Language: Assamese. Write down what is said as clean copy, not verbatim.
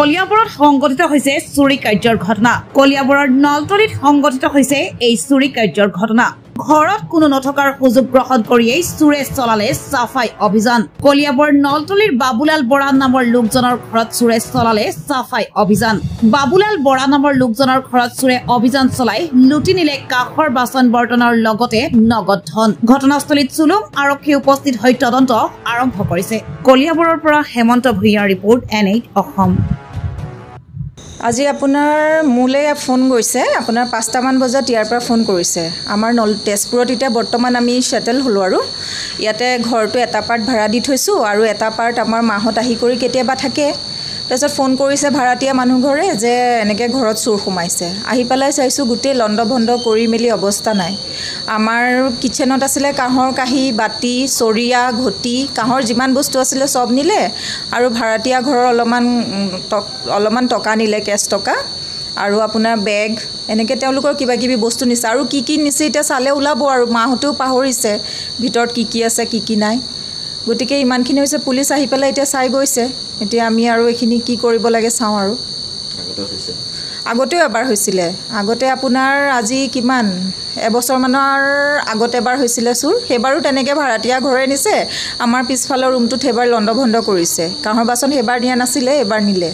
কলিয়াবৰত সংঘটিত হৈছে চুৰি কাৰ্যৰ ঘটনা। কলিয়াবৰৰ নলতলিত সংঘটিত হৈছে এই চুৰি কাৰ্যৰ ঘটনা। ঘৰত কোনো নথকাৰ সুযোগ গ্ৰহণ কৰিয়েই চুৰে চলালে চাফাই অভিযান। কলিয়াবৰ নলতলিৰ বাবুলাল বৰা নামৰ লোকজনৰ ঘৰত চুৰে চলালে চাফাই অভিযান। বাবুলাল বৰা নামৰ লোকজনৰ ঘৰত চুৰে অভিযান চলাই লুটি নিলে কাষৰ বাচন বৰ্তনৰ লগতে নগদ ধন। ঘটনাস্থলীত চুলুং আৰক্ষী উপস্থিত হৈ তদন্ত আৰম্ভ কৰিছে। কলিয়াবৰৰ পৰা হেমন্ত ভূঞাৰ ৰিপৰ্ট N8 অসম। আজি আপোনাৰ মোলৈ ফোন গৈছে, আপোনাৰ 5টামান বজাত ইয়াৰ পৰা ফোন কৰিছে। আমাৰ তেজপুৰত এতিয়া বৰ্তমান আমি সেটেল হ'লোঁ আৰু ইয়াতে ঘৰটো এটা পাৰ্ট ভাড়া দি থৈছোঁ আৰু এটা পাৰ্ট আমাৰ মাহত আহি কৰি কেতিয়াবা থাকে। তাৰপিছত ফোন কৰিছে ভাড়াতীয়া মানুহ ঘৰে যে এনেকৈ ঘৰত চোৰ সোমাইছে। আহি পেলাই চাইছোঁ গোটেই লণ্ড ভণ্ড কৰি মেলি অৱস্থা নাই। আমাৰ কিটচেনত আছিলে কাঁহৰ কাঁহী, বাতি, চৰিয়া, ঘটি, কাঁহৰ যিমান বস্তু আছিলে চব নিলে আৰু ভাড়াতীয়া ঘৰৰ অলপমান টকা নিলে, কেছ টকা আৰু আপোনাৰ বেগ, এনেকৈ তেওঁলোকৰ কিবা কিবি বস্তু নিছে। আৰু কি নিছে এতিয়া চালে ওলাব আৰু মাহঁতেও পাহৰিছে ভিতৰত কি আছে কি নাই। গতিকে ইমানখিনি হৈছে, পুলিচ আহি পেলাই এতিয়া চাই গৈছে। এতিয়া আমি আৰু এইখিনি কি কৰিব লাগে চাওঁ আৰু। আগতেও এবাৰ হৈছিলে, আগতে আপোনাৰ আজি কিমান এবছৰমানৰ আগত এবাৰ হৈছিলে চুৰ। সেইবাৰো তেনেকৈ ভাড়াতীয়া ঘৰে নিছে, আমাৰ পিছফালৰ ৰুমটোত সেইবাৰ লণ্ড ভণ্ড কৰিছে। কাঁহৰ বাচন সেইবাৰ নিয়া নাছিলে, এইবাৰ নিলে।